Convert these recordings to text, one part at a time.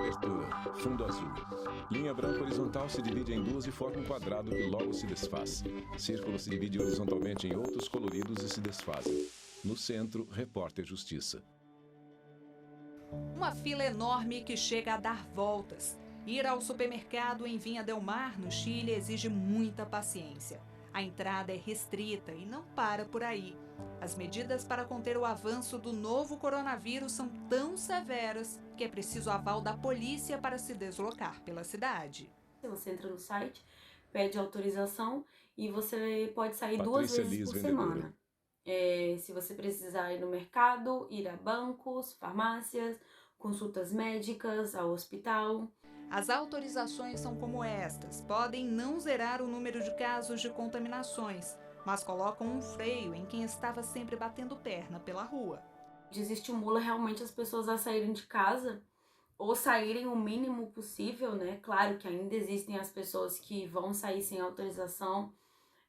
Abertura, fundo azul. Linha branca horizontal se divide em duas e forma um quadrado que logo se desfaz. Círculo se divide horizontalmente em outros coloridos e se desfazem. No centro, repórter Justiça. Uma fila enorme que chega a dar voltas. Ir ao supermercado em Vinha del Mar, no Chile, exige muita paciência. A entrada é restrita e não para por aí. As medidas para conter o avanço do novo coronavírus são tão severas que é preciso aval da polícia para se deslocar pela cidade. Você entra no site, pede autorização e você pode sair duas vezes por semana. Se você precisar ir no mercado, ir a bancos, farmácias, consultas médicas, ao hospital. As autorizações são como estas, podem não zerar o número de casos de contaminações, mas colocam um freio em quem estava sempre batendo perna pela rua. Desestimula realmente as pessoas a saírem de casa ou saírem o mínimo possível, né? Claro que ainda existem as pessoas que vão sair sem autorização,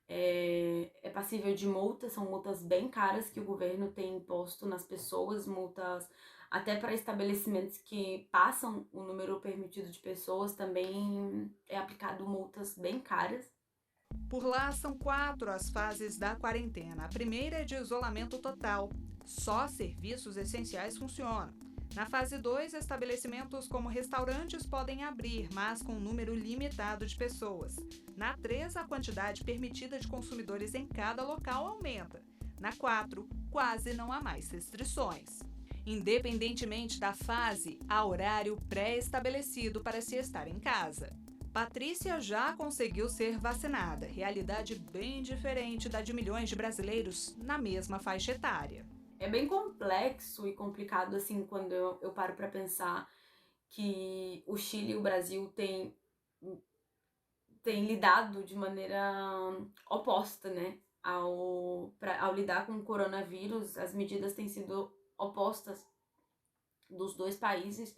é passível de multas, são multas bem caras que o governo tem imposto nas pessoas, multas até para estabelecimentos que passam o número permitido de pessoas, também é aplicado multas bem caras. Por lá são 4 as fases da quarentena. A primeira é de isolamento total. Só serviços essenciais funcionam. Na fase 2, estabelecimentos como restaurantes podem abrir, mas com um número limitado de pessoas. Na 3, a quantidade permitida de consumidores em cada local aumenta. Na 4, quase não há mais restrições. Independentemente da fase, há horário pré-estabelecido para se estar em casa. Patrícia já conseguiu ser vacinada, realidade bem diferente da de milhões de brasileiros na mesma faixa etária. É bem complexo e complicado assim quando eu paro para pensar que o Chile e o Brasil têm lidado de maneira oposta, né? Ao lidar com o coronavírus, as medidas têm sido opostas dos dois países,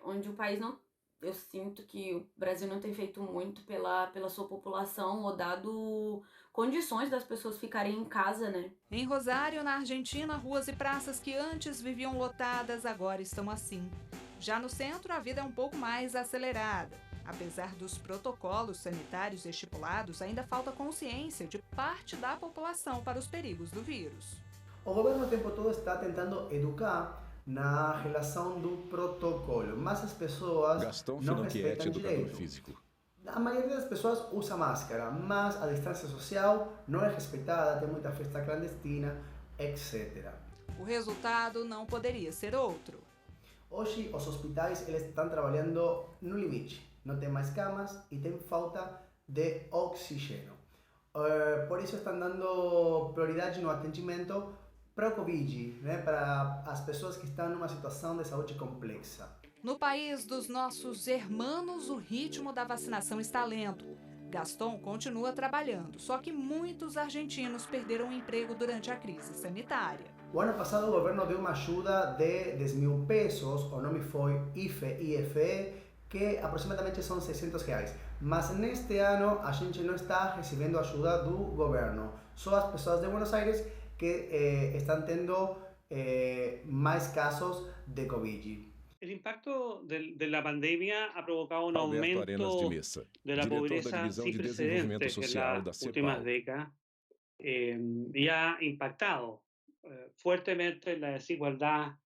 onde o país não... Eu sinto que o Brasil não tem feito muito pela sua população ou dado condições das pessoas ficarem em casa, né? Em Rosário, na Argentina, ruas e praças que antes viviam lotadas agora estão assim. Já no centro, a vida é um pouco mais acelerada. Apesar dos protocolos sanitários estipulados, ainda falta consciência de parte da população para os perigos do vírus. O governo o tempo todo está tentando educar na relação do protocolo, mas as pessoas Gastão não respeitam educador direito. Físico. A maioria das pessoas usa máscara, mas a distância social não é respeitada, tem muita festa clandestina, etc. O resultado não poderia ser outro. Hoje os hospitais eles estão trabalhando no limite, não tem mais camas e tem falta de oxigênio. Por isso estão dando prioridade no atendimento para o Covid, né, para as pessoas que estão numa situação de saúde complexa. No país dos nossos hermanos, o ritmo da vacinação está lento. Gaston continua trabalhando, só que muitos argentinos perderam o emprego durante a crise sanitária. O ano passado o governo deu uma ajuda de 10.000 pesos, o nome foi IFE, que aproximadamente são R$600. Mas neste ano a gente não está recebendo ajuda do governo, só as pessoas de Buenos Aires que están teniendo más casos de COVID. El impacto de la pandemia ha provocado un Alberto aumento de Mesa, de la diretor da pobreza Divisão sin de Desenvolvimento precedentes en Social da las últimas CEPAL. décadas y ha impactado fuertemente la desigualdad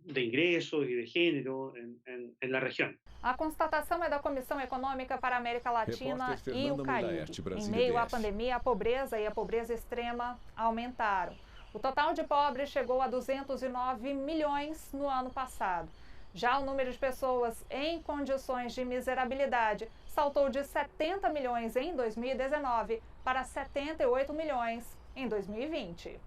de ingresos y de género en la región. A constatação é da Comissão Econômica para a América Latina e o Caribe. Em meio à pandemia, a pobreza e a pobreza extrema aumentaram. O total de pobres chegou a 209 milhões no ano passado. Já o número de pessoas em condições de miserabilidade saltou de 70 milhões em 2019 para 78 milhões em 2020.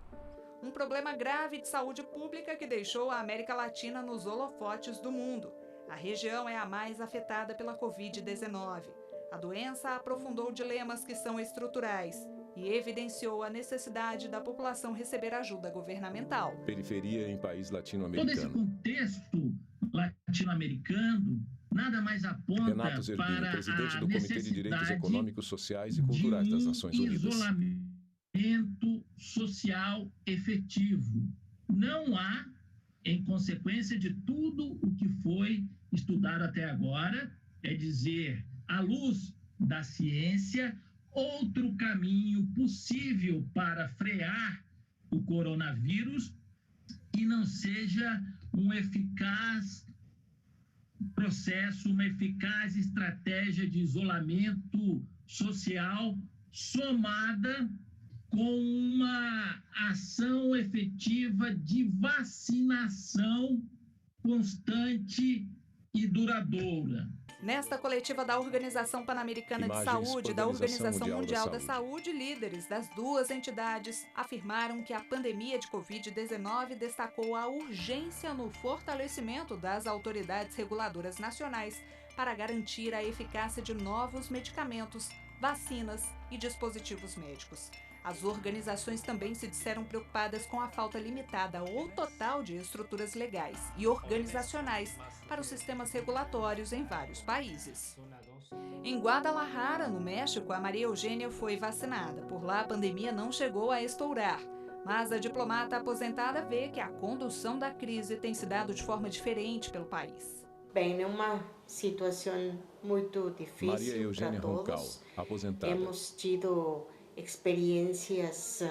Um problema grave de saúde pública que deixou a América Latina nos holofotes do mundo. A região é a mais afetada pela Covid-19. A doença aprofundou dilemas que são estruturais e evidenciou a necessidade da população receber ajuda governamental. Periferia em país latino-americano. Todo esse contexto latino-americano nada mais aponta Renato Zerbini, para presidente a do Comitê de Direitos necessidade Econômicos, Sociais e Culturais das Nações Unidas. Isolamento social efetivo. Não há em consequência de tudo o que foi estudado até agora, é dizer, à luz da ciência, outro caminho possível para frear o coronavírus e não seja um eficaz processo, uma eficaz estratégia de isolamento social somada com uma ação efetiva de vacinação constante e duradoura. Nesta coletiva da Organização Pan-Americana de Saúde e da Organização Mundial da Saúde, líderes das duas entidades afirmaram que a pandemia de Covid-19 destacou a urgência no fortalecimento das autoridades reguladoras nacionais para garantir a eficácia de novos medicamentos, vacinas e dispositivos médicos. As organizações também se disseram preocupadas com a falta limitada ou total de estruturas legais e organizacionais para os sistemas regulatórios em vários países. Em Guadalajara, no México, a Maria Eugênia foi vacinada. Por lá, a pandemia não chegou a estourar. Mas a diplomata aposentada vê que a condução da crise tem se dado de forma diferente pelo país. Bem, é uma situação muito difícil para todos. Roncal, aposentada. Hemos tido experiências,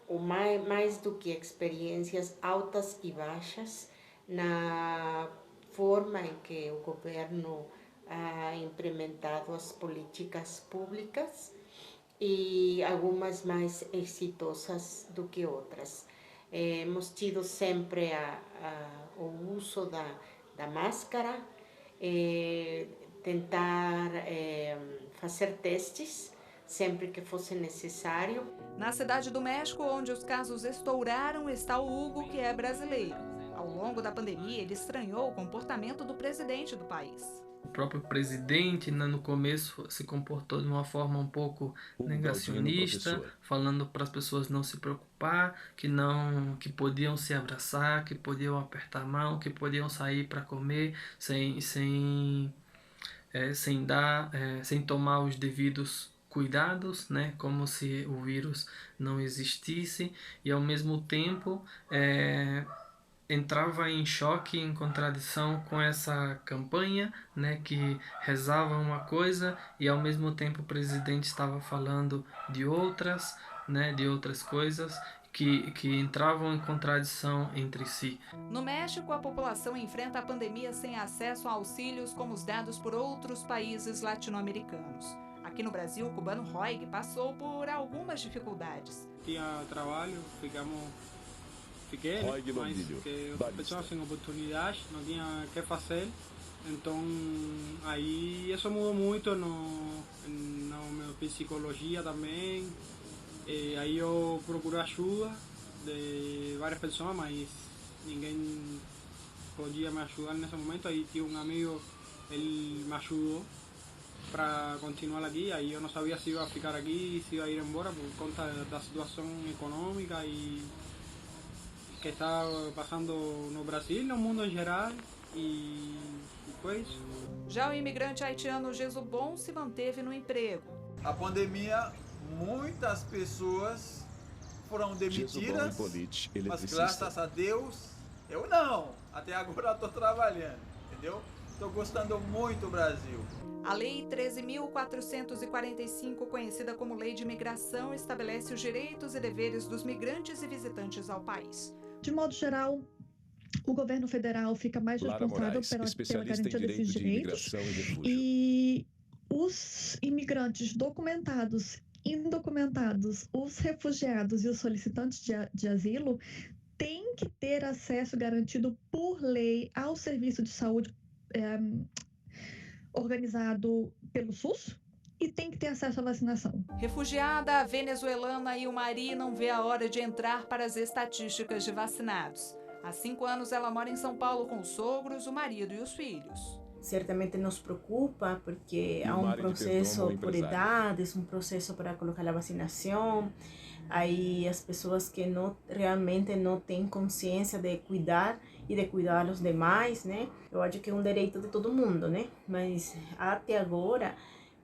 ou mais do que experiências, altas e baixas na forma em que o governo ha implementado as políticas públicas e algumas mais exitosas do que outras. Hemos tido sempre o uso da máscara, tentar fazer testes sempre que fosse necessário. Na cidade do México, onde os casos estouraram, está o Hugo, que é brasileiro. Ao longo da pandemia, ele estranhou o comportamento do presidente do país. O próprio presidente, no começo, se comportou de uma forma um pouco negacionista, falando para as pessoas não se preocupar, que podiam se abraçar, que podiam apertar a mão, que podiam sair para comer sem tomar os devidos cuidados, né, como se o vírus não existisse, e ao mesmo tempo entrava em choque, em contradição com essa campanha, né, que rezava uma coisa e ao mesmo tempo o presidente estava falando de outras, né, de outras coisas que entravam em contradição entre si. No México, a população enfrenta a pandemia sem acesso a auxílios como os dados por outros países latino-americanos. Aqui no Brasil, o cubano Roig passou por algumas dificuldades. Tinha trabalho, fiquei, mas que outras pessoas sem oportunidade, não tinha o que fazer. Então, aí isso mudou muito na minha psicologia também. E aí eu procurei ajuda de várias pessoas, mas ninguém podia me ajudar nesse momento. Aí tinha um amigo, ele me ajudou para continuar aqui. Aí eu não sabia se ia ficar aqui, se ia ir embora por conta da situação econômica e que está passando no Brasil, no mundo em geral, e foi isso. Já o imigrante haitiano Jesubon se manteve no emprego. A pandemia, muitas pessoas foram demitidas, mas graças a Deus, eu não. Até agora estou trabalhando, entendeu? Estou gostando muito do Brasil. A Lei 13.445, conhecida como Lei de Imigração, estabelece os direitos e deveres dos migrantes e visitantes ao país. De modo geral, o governo federal fica mais responsável pela garantia desses direitos e os imigrantes documentados, indocumentados, os refugiados e os solicitantes de asilo têm que ter acesso garantido por lei ao serviço de saúde organizado pelo SUS e tem que ter acesso à vacinação. Refugiada, a venezuelana Ilmari não vê a hora de entrar para as estatísticas de vacinados. Há 5 anos ela mora em São Paulo com os sogros, o marido e os filhos. Certamente nos preocupa porque há um processo por idades, um processo para colocar a vacinação. Aí as pessoas que realmente não têm consciência de cuidar e de cuidar dos demais, né? Eu acho que é um direito de todo mundo, né? Mas até agora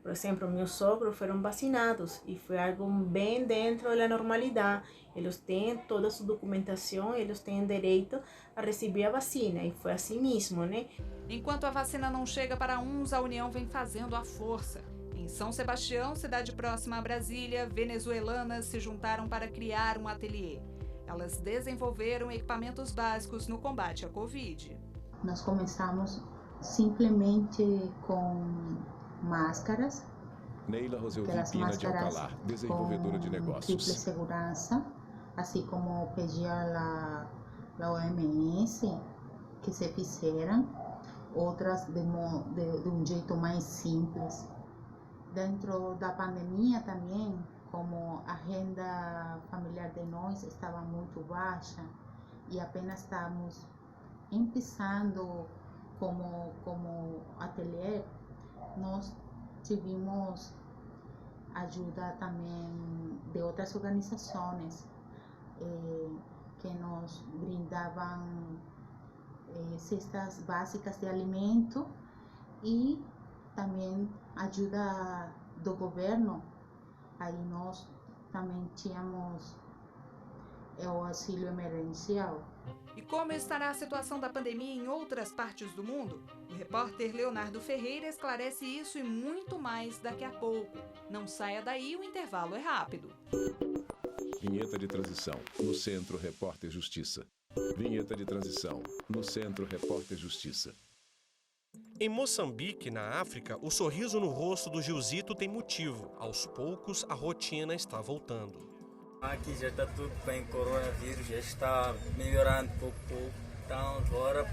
Por exemplo, meus sogros foram vacinados e foi algo bem dentro da normalidade. Eles têm toda a sua documentação, eles têm direito a receber a vacina e foi assim mesmo, né? Enquanto a vacina não chega para uns, a União vem fazendo a força. Em São Sebastião, cidade próxima a Brasília, venezuelanas se juntaram para criar um ateliê. Elas desenvolveram equipamentos básicos no combate à Covid. Nós começamos simplesmente com máscaras. Neila Roselvipina de Alcalá, desenvolvedora de negócios. Triple segurança, assim como pedia a OMS que se fizeram, outras de um jeito mais simples. Dentro da pandemia também, como a renda familiar de nós estava muito baixa e apenas estamos começando como ateliê, nós tivemos ajuda também de outras organizações que nos brindavam cestas básicas de alimento e também ajuda do governo. Aí nós também tínhamos o auxílio emergencial. E como estará a situação da pandemia em outras partes do mundo? O repórter Leonardo Ferreira esclarece isso e muito mais daqui a pouco. Não saia daí, o intervalo é rápido. Vinheta de transição. No Centro, Repórter Justiça. Vinheta de transição. No Centro, Repórter Justiça. Em Moçambique, na África, o sorriso no rosto do Gilzito tem motivo. Aos poucos, a rotina está voltando. Aqui já está tudo bem, coronavírus já está melhorando pouco a pouco. Então agora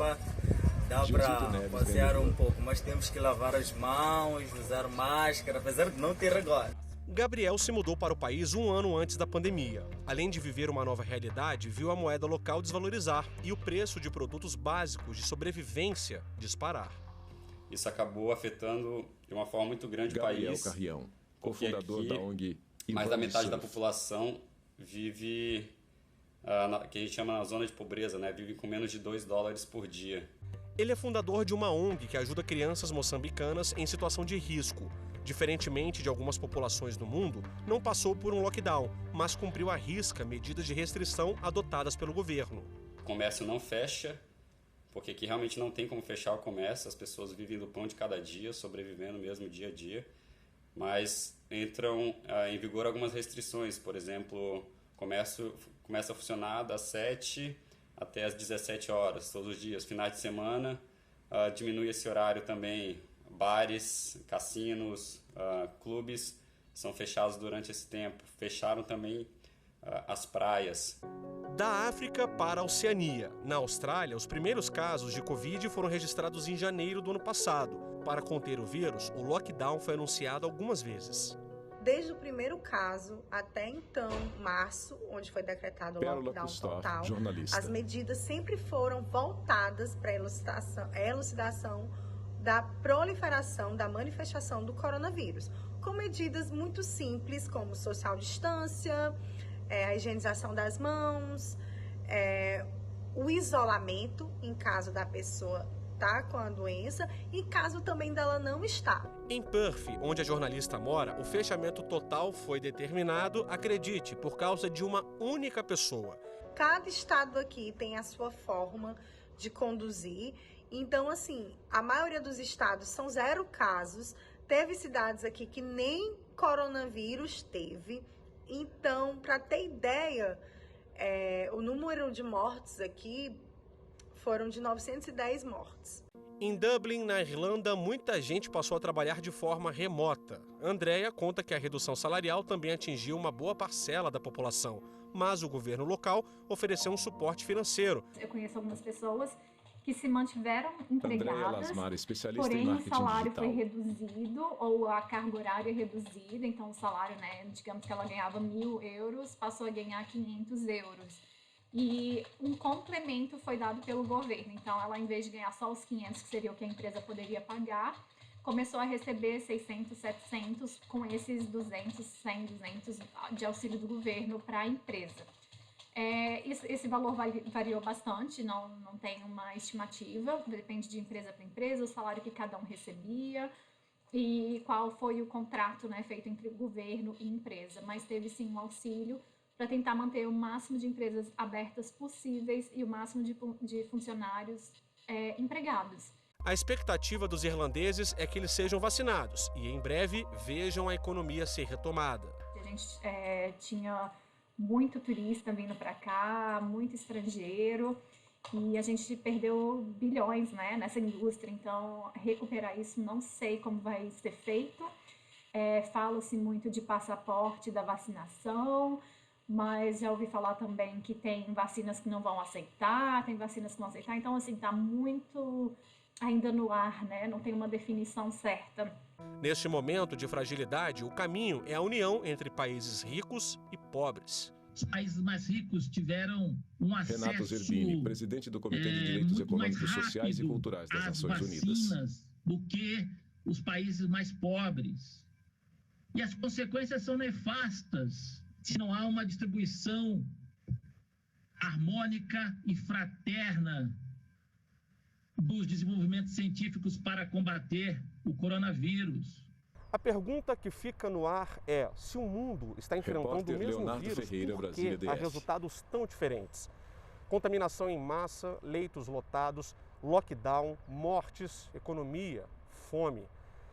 dá para passear um pouco, mas temos que lavar as mãos, usar máscara, apesar de não ter agora. Gabriel se mudou para o país um ano antes da pandemia. Além de viver uma nova realidade, viu a moeda local desvalorizar e o preço de produtos básicos de sobrevivência disparar. Isso acabou afetando de uma forma muito grande o país. Gabriel Carrião, cofundador da ONG. Mais da metade da população vive, que a gente chama na zona de pobreza, né? Vive com menos de $2 por dia. Ele é fundador de uma ONG que ajuda crianças moçambicanas em situação de risco. Diferentemente de algumas populações do mundo, não passou por um lockdown, mas cumpriu à risca medidas de restrição adotadas pelo governo. O comércio não fecha, porque aqui realmente não tem como fechar o comércio, as pessoas vivem do pão de cada dia, sobrevivendo mesmo dia a dia, mas entram em vigor algumas restrições. Por exemplo, o comércio começa a funcionar das 7 até as 17 horas, todos os dias. Finais de semana, diminui esse horário também. Bares, cassinos, clubes são fechados durante esse tempo. Fecharam também as praias. Da África para a Oceania. Na Austrália, os primeiros casos de Covid foram registrados em janeiro do ano passado. Para conter o vírus, o lockdown foi anunciado algumas vezes. Desde o primeiro caso até então, março, onde foi decretado o lockdown total, as medidas sempre foram voltadas para a elucidação da proliferação, da manifestação do coronavírus, com medidas muito simples, como social distância, a higienização das mãos, o isolamento em caso da pessoa estar com a doença e caso também dela não estar. Em Perth, onde a jornalista mora, o fechamento total foi determinado, acredite, por causa de uma única pessoa. Cada estado aqui tem a sua forma de conduzir. Então, assim, a maioria dos estados são 0 casos. Teve cidades aqui que nem coronavírus teve. Então, para ter ideia, o número de mortes aqui foram de 910 mortes. Em Dublin, na Irlanda, muita gente passou a trabalhar de forma remota. Andréia conta que a redução salarial também atingiu uma boa parcela da população, mas o governo local ofereceu um suporte financeiro. Eu conheço algumas pessoas que se mantiveram empregadas, Lasmar, especialista porém em marketing o salário digital. Foi reduzido ou a carga horária é reduzida, então o salário, digamos que ela ganhava 1.000 euros, passou a ganhar 500 euros. E um complemento foi dado pelo governo, então ela, em vez de ganhar só os 500, que seria o que a empresa poderia pagar, começou a receber 600, 700 com esses 200, 100, 200 de auxílio do governo para a empresa. Esse valor variou bastante, não tem uma estimativa, depende de empresa para empresa, o salário que cada um recebia. e qual foi o contrato, né, feito entre o governo e empresa, mas teve sim um auxílio para tentar manter o máximo de empresas abertas possíveis e o máximo de funcionários empregados. A expectativa dos irlandeses é que eles sejam vacinados e, em breve, vejam a economia ser retomada. A gente tinha muito turista vindo para cá, muito estrangeiro, e a gente perdeu bilhões, né, nessa indústria. Então, recuperar isso, não sei como vai ser feito. Fala-se muito de passaporte da vacinação, mas já ouvi falar também que tem vacinas que não vão aceitar, tem vacinas que vão aceitar. Então, assim, está muito ainda no ar, né? Não tem uma definição certa. Neste momento de fragilidade, o caminho é a união entre países ricos e pobres. Os países mais ricos tiveram um acesso... Renato Zerbini, presidente do Comitê de Direitos Econômicos, Sociais e Culturais das Nações Unidas. Do que os países mais pobres. E as consequências são nefastas se não há uma distribuição harmônica e fraterna dos desenvolvimentos científicos para combater o coronavírus. A pergunta que fica no ar é se o mundo está enfrentando o mesmo vírus, por que há resultados tão diferentes? Contaminação em massa, leitos lotados, lockdown, mortes, economia, fome.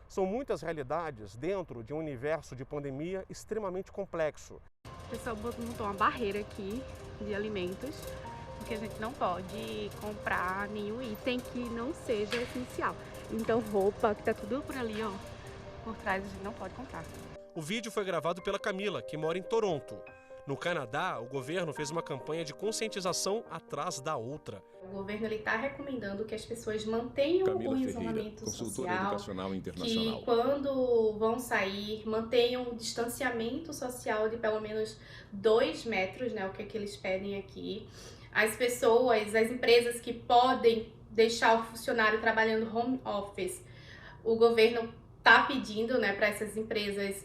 São muitas realidades dentro de um universo de pandemia extremamente complexo. O pessoal montou uma barreira aqui de alimentos, porque a gente não pode comprar nenhum item que não seja essencial. Então roupa, que tá tudo por ali, ó, por trás, a gente não pode comprar. O vídeo foi gravado pela Camila, que mora em Toronto. No Canadá, o governo fez uma campanha de conscientização atrás da outra. O governo está recomendando que as pessoas mantenham o isolamento social, que quando vão sair, mantenham o distanciamento social de pelo menos 2 metros, né, o que eles pedem aqui. As pessoas, as empresas que podem deixar o funcionário trabalhando home office, o governo está pedindo, né, para essas empresas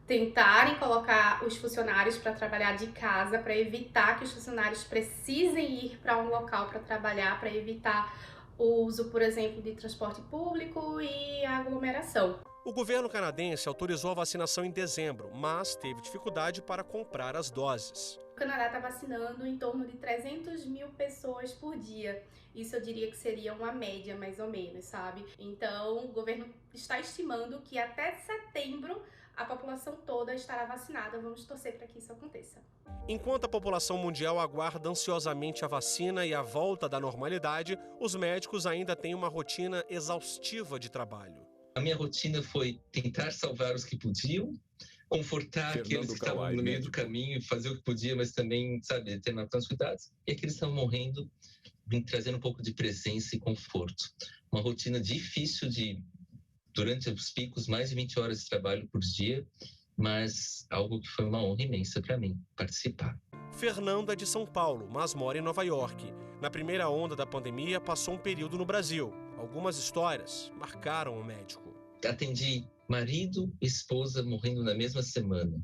tentarem colocar os funcionários para trabalhar de casa, para evitar que os funcionários precisem ir para um local para trabalhar, para evitar o uso, por exemplo, de transporte público e aglomeração. O governo canadense autorizou a vacinação em dezembro, mas teve dificuldade para comprar as doses. O Canadá está vacinando em torno de 300 mil pessoas por dia. Isso eu diria que seria uma média, mais ou menos, sabe? Então, o governo está estimando que até setembro a população toda estará vacinada. Vamos torcer para que isso aconteça. Enquanto a população mundial aguarda ansiosamente a vacina e a volta da normalidade, os médicos ainda têm uma rotina exaustiva de trabalho. A minha rotina foi tentar salvar os que podiam, confortar aqueles que estavam no meio do caminho, fazer o que podia, mas também, sabe, ter os cuidados. E aqueles que estavam morrendo, trazendo um pouco de presença e conforto. Uma rotina difícil durante os picos, mais de 20 horas de trabalho por dia, mas algo que foi uma honra imensa para mim, participar. Fernanda é de São Paulo, mas mora em Nova York. Na primeira onda da pandemia, passou um período no Brasil. Algumas histórias marcaram o médico. Atendi marido e esposa morrendo na mesma semana.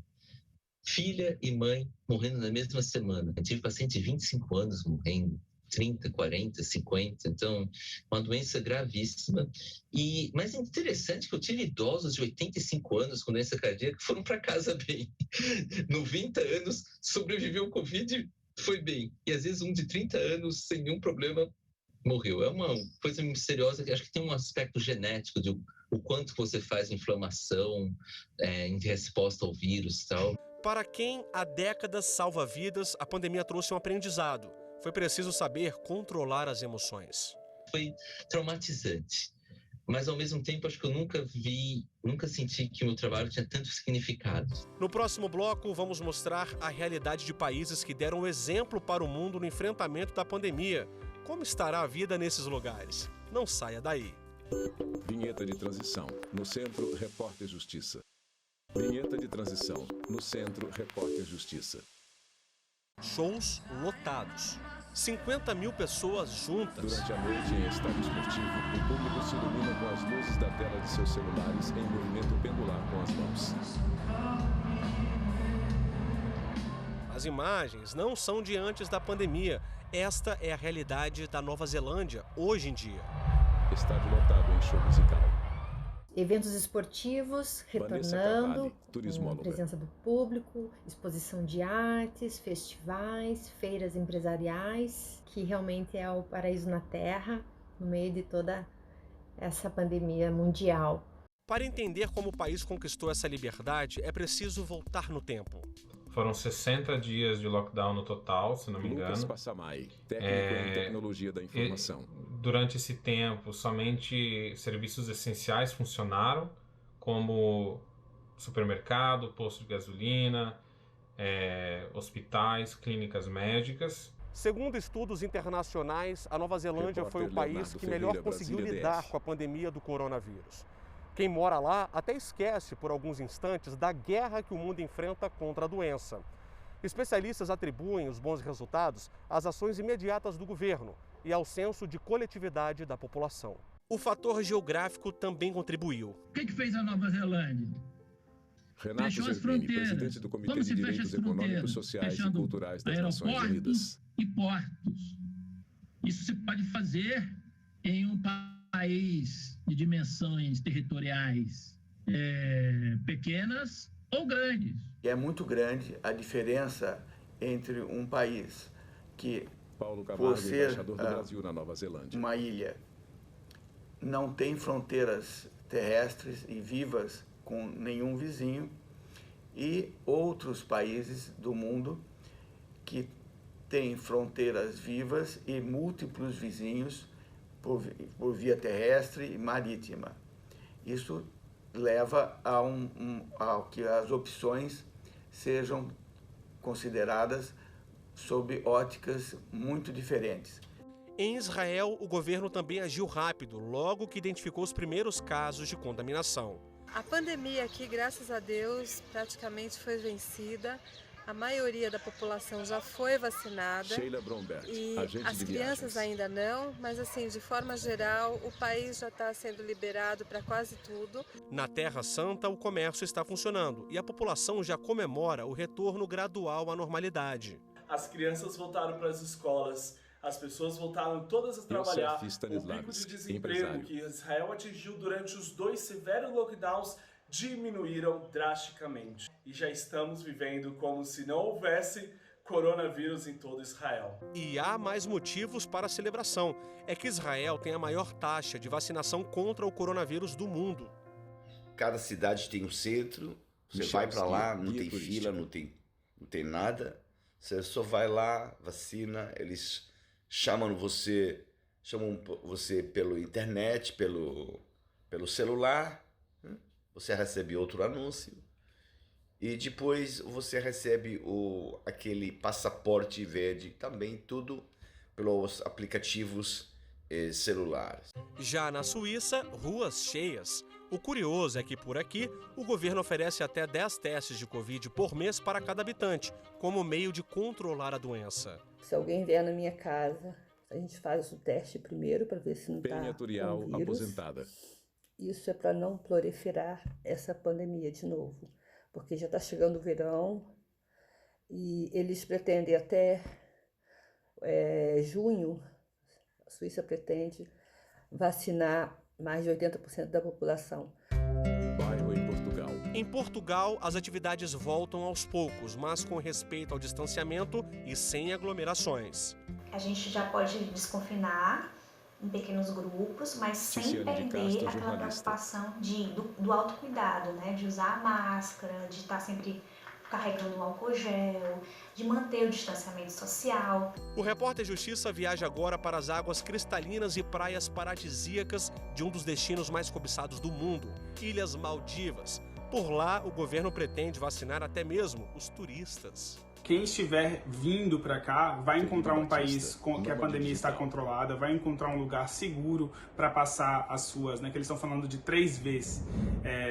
Filha e mãe morrendo na mesma semana. Eu tive paciente de 25 anos morrendo. 30, 40, 50, então uma doença gravíssima. Mas é interessante que eu tive idosos de 85 anos com doença cardíaca que foram para casa bem. 90 anos sobreviveu ao Covid, foi bem. E às vezes um de 30 anos sem nenhum problema morreu. É uma coisa misteriosa que acho que tem um aspecto genético de o quanto você faz inflamação em resposta ao vírus e tal. Para quem há décadas salva vidas, a pandemia trouxe um aprendizado. Foi preciso saber controlar as emoções. Foi traumatizante, mas ao mesmo tempo acho que eu nunca senti que o meu trabalho tinha tanto significado. No próximo bloco vamos mostrar a realidade de países que deram exemplo para o mundo no enfrentamento da pandemia. Como estará a vida nesses lugares? Não saia daí. Vinheta de transição. No Centro, Repórter Justiça. Vinheta de transição. No Centro, Repórter Justiça. Shows lotados. 50 mil pessoas juntas. Durante a noite em estádio esportivo, o público se ilumina com as luzes da tela de seus celulares em movimento pendular com as mãos. As imagens não são de antes da pandemia. Esta é a realidade da Nova Zelândia hoje em dia. Estádio lotado em show musical. Eventos esportivos retornando, com presença do público, exposição de artes, festivais, feiras empresariais, que realmente é o paraíso na Terra, no meio de toda essa pandemia mundial. Para entender como o país conquistou essa liberdade, é preciso voltar no tempo. Foram 60 dias de lockdown no total, se não me engano. Lucas Passamay, técnico em tecnologia da informação. Durante esse tempo, somente serviços essenciais funcionaram, como supermercado, posto de gasolina, hospitais, clínicas médicas. Segundo estudos internacionais, a Nova Zelândia foi o país que melhor conseguiu lidar com a pandemia do coronavírus. Quem mora lá até esquece por alguns instantes da guerra que o mundo enfrenta contra a doença. Especialistas atribuem os bons resultados às ações imediatas do governo e ao senso de coletividade da população. O fator geográfico também contribuiu. O que fez a Nova Zelândia? Renato Fechou as Zervini, fronteiras. presidente do Comitê Como de Direitos Econômicos, Sociais e Culturais das Nações Unidas. E portos. Isso se pode fazer em um país de dimensões territoriais pequenas ou grandes. E é muito grande a diferença entre um país que, Paulo Camargo, por ser embaixador do Brasil na Nova Zelândia, uma ilha, não tem fronteiras terrestres e vivas com nenhum vizinho, e outros países do mundo que têm fronteiras vivas e múltiplos vizinhos por via terrestre e marítima. Isso leva a que as opções sejam consideradas sob óticas muito diferentes. Em Israel, o governo também agiu rápido, logo que identificou os primeiros casos de contaminação. A pandemia aqui, graças a Deus, praticamente foi vencida. A maioria da população já foi vacinada. Sheila Bromberg, e as crianças ainda não, mas assim, de forma geral, o país já está sendo liberado para quase tudo. Na Terra Santa, o comércio está funcionando e a população já comemora o retorno gradual à normalidade. As crianças voltaram para as escolas, as pessoas voltaram todas a trabalhar. O pico de desemprego que Israel atingiu durante os 2 severos lockdowns diminuíram drasticamente. E já estamos vivendo como se não houvesse coronavírus em todo Israel. E há mais motivos para a celebração. É que Israel tem a maior taxa de vacinação contra o coronavírus do mundo. Cada cidade tem um centro, você vai para lá, não tem fila, não tem nada. Você só vai lá, vacina, eles chamam você pelo internet, pelo celular. Você recebe outro anúncio e depois você recebe aquele passaporte verde, também tudo pelos aplicativos celulares. Já na Suíça, ruas cheias. O curioso é que por aqui o governo oferece até 10 testes de Covid por mês para cada habitante, como meio de controlar a doença. Se alguém vier na minha casa, a gente faz o teste primeiro para ver se não está com vírus. Aposentada. Isso é para não proliferar essa pandemia de novo, porque já está chegando o verão e eles pretendem até junho, a Suíça pretende vacinar mais de 80% da população. Bairro em Portugal. Em Portugal, as atividades voltam aos poucos, mas com respeito ao distanciamento e sem aglomerações. A gente já pode desconfinar em pequenos grupos, mas sem perder aquela preocupação do autocuidado, né? De usar a máscara, de estar sempre carregando o álcool gel, de manter o distanciamento social. O Repórter Justiça viaja agora para as águas cristalinas e praias paradisíacas de um dos destinos mais cobiçados do mundo, Ilhas Maldivas. Por lá, o governo pretende vacinar até mesmo os turistas. Quem estiver vindo para cá vai encontrar um país que a pandemia está controlada, vai encontrar um lugar seguro para passar as suas, né? Que eles estão falando de 3 vezes.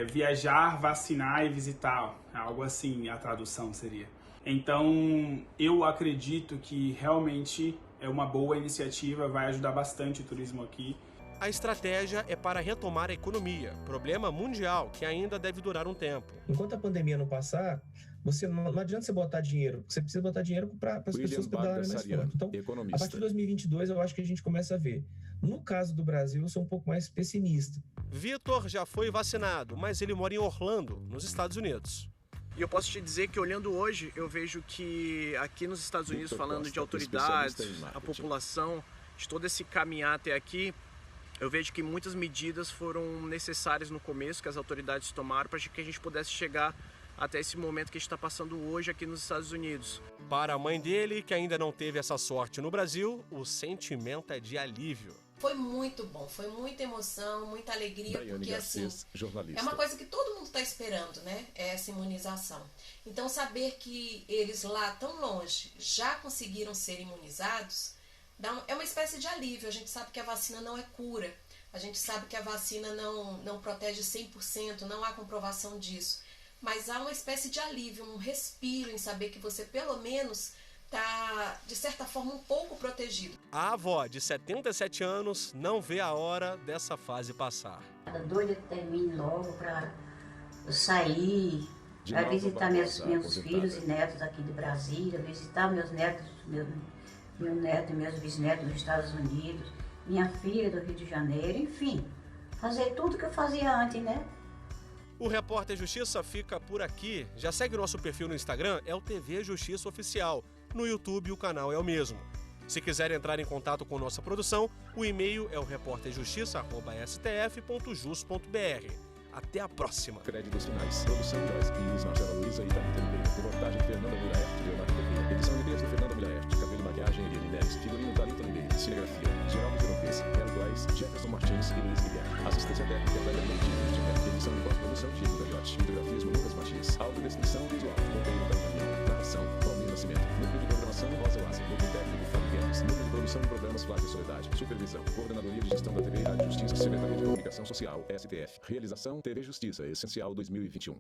Viajar, vacinar e visitar, algo assim a tradução seria. Então, eu acredito que realmente é uma boa iniciativa, vai ajudar bastante o turismo aqui. A estratégia é para retomar a economia, problema mundial que ainda deve durar um tempo. Enquanto a pandemia não passar, não adianta você botar dinheiro, você precisa botar dinheiro para as pessoas pedalarem mais forte. Então, a partir de 2022, eu acho que a gente começa a ver. No caso do Brasil, eu sou um pouco mais pessimista. Vitor já foi vacinado, mas ele mora em Orlando, nos Estados Unidos. E eu posso te dizer que, olhando hoje, eu vejo que aqui nos Estados Unidos, falando de autoridades, a população, de todo esse caminhar até aqui, eu vejo que muitas medidas foram necessárias no começo, que as autoridades tomaram, para que a gente pudesse chegar até esse momento que a gente está passando hoje aqui nos Estados Unidos. Para a mãe dele, que ainda não teve essa sorte no Brasil, o sentimento é de alívio. Foi muito bom, foi muita emoção, muita alegria, Daiane porque Garcês, assim, jornalista. é uma coisa que todo mundo está esperando, né? É essa imunização. Então saber que eles lá tão longe já conseguiram ser imunizados, é uma espécie de alívio. A gente sabe que a vacina não é cura, a gente sabe que a vacina não protege 100%, não há comprovação disso. Mas há uma espécie de alívio, um respiro em saber que você pelo menos está, de certa forma, um pouco protegido. A avó, de 77 anos, não vê a hora dessa fase passar. Estou doida que termine logo para eu sair, para visitar meus filhos e netos aqui de Brasília, visitar meus netos, meu neto e meus bisnetos nos Estados Unidos, minha filha do Rio de Janeiro, enfim, fazer tudo que eu fazia antes, né? O Repórter Justiça fica por aqui. Já segue o nosso perfil no Instagram, é o TV Justiça Oficial. No YouTube o canal é o mesmo. Se quiser entrar em contato com nossa produção, o e-mail é o reporterjustiça@stf.jus.br. Até a próxima. Créditos finais. Produção Joyce Pires, Marcela Luiza e Thalita Ribeiro. Reportagem Fernanda Mulaerte, Leonardo Correia. Edição de texto Fernanda Mulaerte. Cabelo e maquiagem Eliane Neves. Figurino Thalita Ribeiro. Cinegrafia Geraldo Genovese. Hélio Góes, Jefferson Martins e Luiz Guilherme. Assistência técnica Cléber Leite. Edição de pós-produção Diego Gagliotti. Videografismo Lucas Matias. Audiodescrição visual Monteiro da Caminhão. Narração Palmir Nascimento. Núcleo de programação Rosa Oasa. Núcleo técnico Fábio Guedes. Núcleo de produção de programas Flávio Soledade. Supervisão Coordenadoria de Gestão da TV e Rádio Justiça. Secretaria de Comunicação Social. STF. Realização TV Justiça Essencial 2021.